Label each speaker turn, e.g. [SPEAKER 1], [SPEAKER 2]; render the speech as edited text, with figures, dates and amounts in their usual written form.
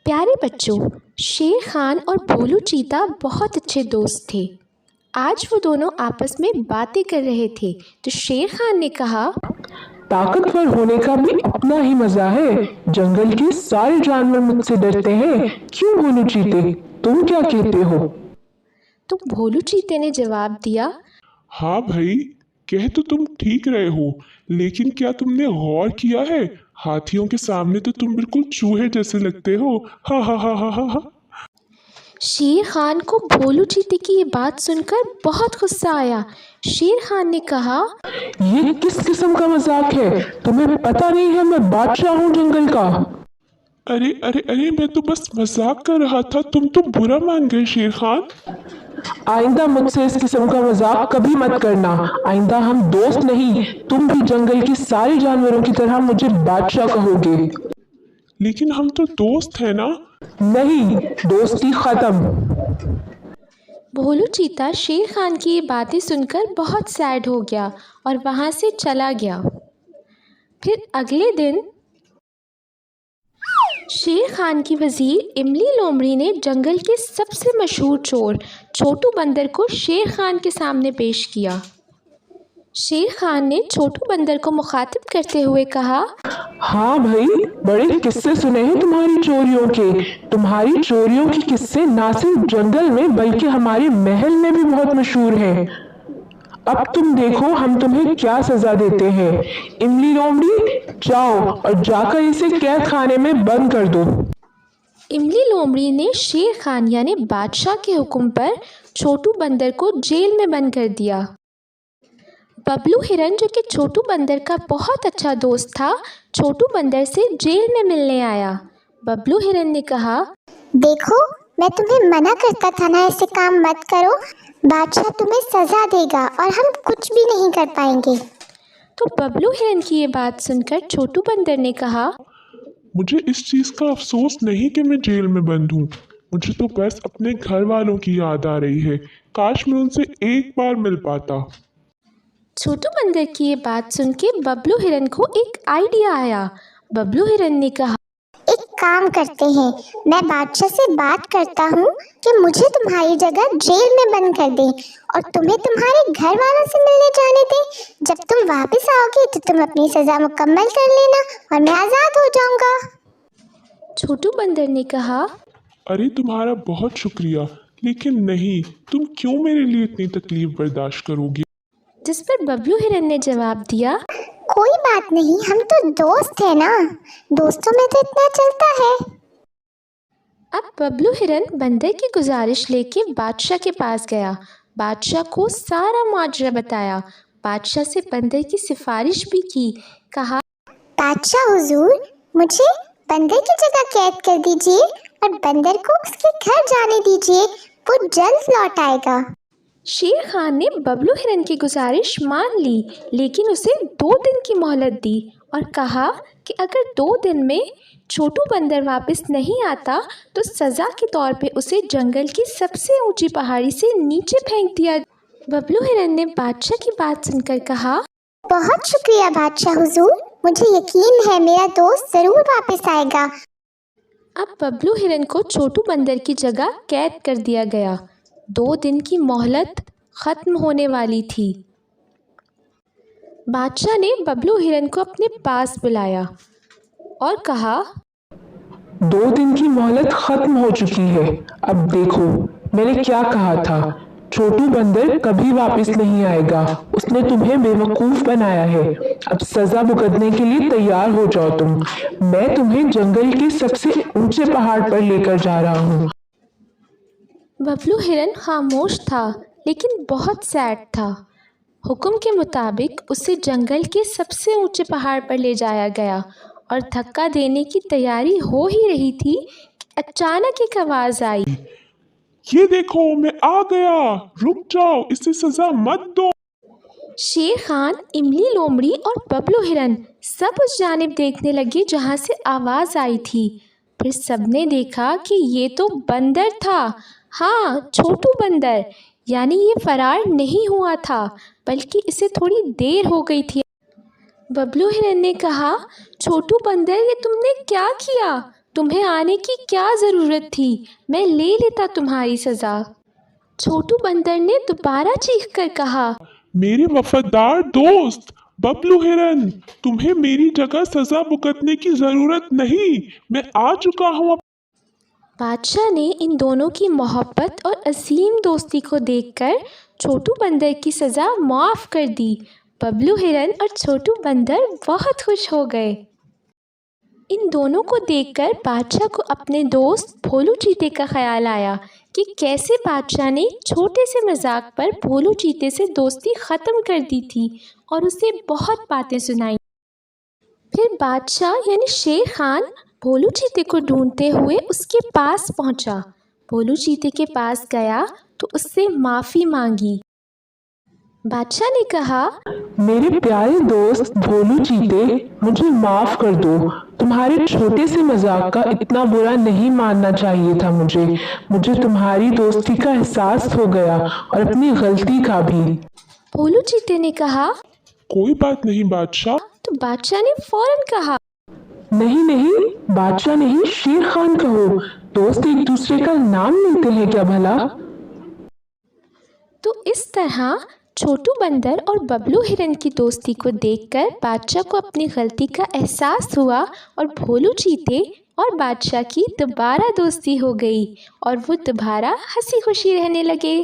[SPEAKER 1] प्यारे बच्चों, शेर खान और भोलू चीता बहुत अच्छे दोस्त थे। आज वो दोनों आपस में बातें कर रहे थे तो शेर खान ने कहा,
[SPEAKER 2] ताकतवर होने का भी अपना ही मजा है। जंगल के सारे जानवर मुझसे डरते हैं, क्यों भोलू चीते, तुम क्या कहते हो?
[SPEAKER 1] तो भोलू चीते ने जवाब दिया,
[SPEAKER 3] हाँ भाई, कह तो तुम ठीक रहे हो, लेकिन क्या तुमने गौर किया है, हाथियों के सामने तो तुम बिल्कुल चूहे जैसे लगते हो। हा हा हा हा हा हा।
[SPEAKER 1] शेर खान को भोलू चीते की ये बात सुनकर बहुत गुस्सा आया। शेर खान ने कहा,
[SPEAKER 2] ये किस किस्म का मजाक है? तुम्हें पता नहीं है मैं बादशाह हूँ जंगल का।
[SPEAKER 3] अरे अरे अरे, मैं तो बस मजाक कर रहा था, तुम तो बुरा मान गए शेर खान।
[SPEAKER 2] आइंदा मुझसे इस किस्म का मजाक कभी मत करना। आइंदा हम दोस्त नहीं, तुम भी जंगल के सारे जानवरों की तरह मुझे बादशाह कहोगे।
[SPEAKER 3] लेकिन हम तो दोस्त हैं ना।
[SPEAKER 2] नहीं, दोस्ती खत्म।
[SPEAKER 1] भोलू चीता शेर खान की ये बातें सुनकर बहुत सैड हो गया और वहाँ से चला गया। फिर अगले दिन शेर खान की वज़ीर इमली लोमड़ी ने जंगल के सबसे मशहूर चोर छोटू बंदर को शेर खान के सामने पेश किया। शेर खान ने छोटू बंदर को मुखातिब करते हुए कहा,
[SPEAKER 2] हाँ भाई, बड़े किस्से सुने हैं तुम्हारी चोरियों के। तुम्हारी चोरियों के किस्से ना सिर्फ जंगल में बल्कि हमारे महल में भी बहुत मशहूर हैं। अब तुम देखो हम तुम्हें क्या सजा देते हैं। इमली लोमड़ी, जाओ और जाकर इसे कैद खाने में बंद कर दो।
[SPEAKER 1] इमली लोमड़ी ने शेर खान यानी बादशाह के हुक्म पर छोटू बंदर को जेल में बंद कर दिया। बबलू हिरन, जो कि छोटू बंदर का बहुत अच्छा दोस्त था, छोटू बंदर से जेल में मिलने आया। बबलू हिरन ने कहा,
[SPEAKER 4] देखो, मैं तुम्हें मना करता था ना, ऐसे काम मत करो। बादशाह तुम्हें सजा देगा और हम कुछ भी नहीं कर पाएंगे।
[SPEAKER 1] तो बबलू हिरन की ये बात सुनकर छोटू बंदर ने कहा,
[SPEAKER 3] मुझे इस चीज का अफसोस नहीं कि मैं जेल में बंद हूँ, मुझे तो बस अपने घर वालों की याद आ रही है। काश मैं उनसे एक बार मिल पाता।
[SPEAKER 1] छोटू बंदर की ये बात सुन के बबलू हिरन को एक आइडिया आया। बबलू हिरन ने कहा,
[SPEAKER 4] एक काम करते हैं, मैं बादशाह से बात करता हूँ कि मुझे तुम्हारी जगह जेल में बंद कर दें और तुम्हें तुम्हारे घर वालों से मिलने जाने दें। जब तुम वापस आओगे तो तुम अपनी सजा मुकम्मल कर लेना और मैं आज़ाद हो जाऊंगा।
[SPEAKER 1] छोटू बंदर ने कहा,
[SPEAKER 3] अरे तुम्हारा बहुत शुक्रिया, लेकिन नहीं, तुम क्यों मेरे लिए इतनी तकलीफ बर्दाश्त करोगे?
[SPEAKER 1] जिस पर बबलू हिरन ने जवाब दिया,
[SPEAKER 4] कोई बात नहीं, हम तो दोस्त हैं ना, दोस्तों में तो इतना चलता है।
[SPEAKER 1] अब बबलू हिरन बंदर की गुजारिश लेके बादशाह के पास गया। बादशाह को सारा माजरा बताया। बादशाह से बंदर की सिफारिश भी की। कहा,
[SPEAKER 4] बादशाह हुजूर, मुझे बंदर की जगह कैद कर दीजिए और बंदर को उसके घर जाने दीजिए, वो जल्द लौट आएगा।
[SPEAKER 1] शेर खान ने बबलू हिरन की गुजारिश मान ली, लेकिन उसे 2 दिन की मोहलत दी और कहा कि अगर 2 दिन में छोटू बंदर वापस नहीं आता तो सज़ा के तौर पे उसे जंगल की सबसे ऊंची पहाड़ी से नीचे फेंक दिया। बबलू हिरन ने बादशाह की बात सुनकर कहा,
[SPEAKER 4] बहुत शुक्रिया बादशाह हुजूर, मुझे यकीन है मेरा दोस्त ज़रूर वापस आएगा।
[SPEAKER 1] अब बबलू हिरन को छोटू बंदर की जगह कैद कर दिया गया। 2 दिन की मोहलत ख़त्म होने वाली थी। बादशाह ने बबलू हिरन को अपने पास बुलाया और कहा,
[SPEAKER 2] 2 दिन की मोहलत खत्म हो चुकी है। अब देखो, मैंने क्या कहा था, छोटू बंदर कभी वापस नहीं आएगा। उसने तुम्हें बेवकूफ़ बनाया है। अब सज़ा भुगतने के लिए तैयार हो जाओ तुम। मैं तुम्हें जंगल के सबसे ऊंचे पहाड़ पर लेकर जा रहा हूँ।
[SPEAKER 1] बबलू हिरन खामोश था लेकिन बहुत सैड था। हुक्म के मुताबिक उसे जंगल के सबसे ऊंचे पहाड़ पर ले जाया गया और धक्का देने की तैयारी हो ही रही थी कि अचानक एक आवाज़ आई,
[SPEAKER 3] ये देखो, मैं आ गया, रुक जाओ, इसे सजा मत दो।
[SPEAKER 1] शेर खान, इमली लोमड़ी और बबलू हिरन सब उस जानिब देखने लगे जहाँ से आवाज़ आई थी। फिर सबने देखा कि ये तो बंदर था। हाँ, छोटू बंदर। यानी ये फरार नहीं हुआ था, बल्कि इसे थोड़ी देर हो गई थी। बबलू हिरन ने कहा, छोटू बंदर, ये तुमने क्या किया? तुम्हें आने की क्या ज़रूरत थी? मैं ले लेता तुम्हारी सज़ा। छोटू बंदर ने दोबारा चीख कर कहा,
[SPEAKER 3] मेरे वफादार दोस्त बबलू हिरन, तुम्हें मेरी जगह सजा भुगतने की जरूरत नहीं, मैं आ चुका हूँ।
[SPEAKER 1] बादशाह ने इन दोनों की मोहब्बत और अजीम दोस्ती को देखकर छोटू बंदर की सज़ा माफ़ कर दी। बबलू हिरन और छोटू बंदर बहुत खुश हो गए। इन दोनों को देखकर बादशाह को अपने दोस्त भोलू चीते का ख्याल आया कि कैसे बादशाह ने छोटे से मजाक पर भोलू चीते से दोस्ती ख़त्म कर दी थी और उसे बहुत बातें सुनाई। फिर बादशाह यानी शेर खान भोलू चीते को ढूंढते हुए उसके पास पहुंचा। भोलू चीते के पास गया तो उससे माफ़ी मांगी। बादशाह ने कहा,
[SPEAKER 2] मेरे प्यारे दोस्त भोलू चीते, मुझे माफ कर दो। तुम्हारे छोटे से मजाक का इतना बुरा नहीं मानना चाहिए था। मुझे तुम्हारी दोस्ती का एहसास हो गया और अपनी गलती का भी।
[SPEAKER 1] भोलू चीते ने कहा।
[SPEAKER 3] कोई बात नहीं बादशाह।
[SPEAKER 1] तो बादशाह ने फौरन कहा,
[SPEAKER 2] नहीं, बादशाह नहीं, शेर खान कहो। दोस्त एक दूसरे का नाम लेते हैं क्या भला?
[SPEAKER 1] तो इस तरह छोटू बंदर और बबलू हिरन की दोस्ती को देखकर बादशाह को अपनी गलती का एहसास हुआ और भोलू चीते और बादशाह की दोबारा दोस्ती हो गई और वो दोबारा हंसी खुशी रहने लगे।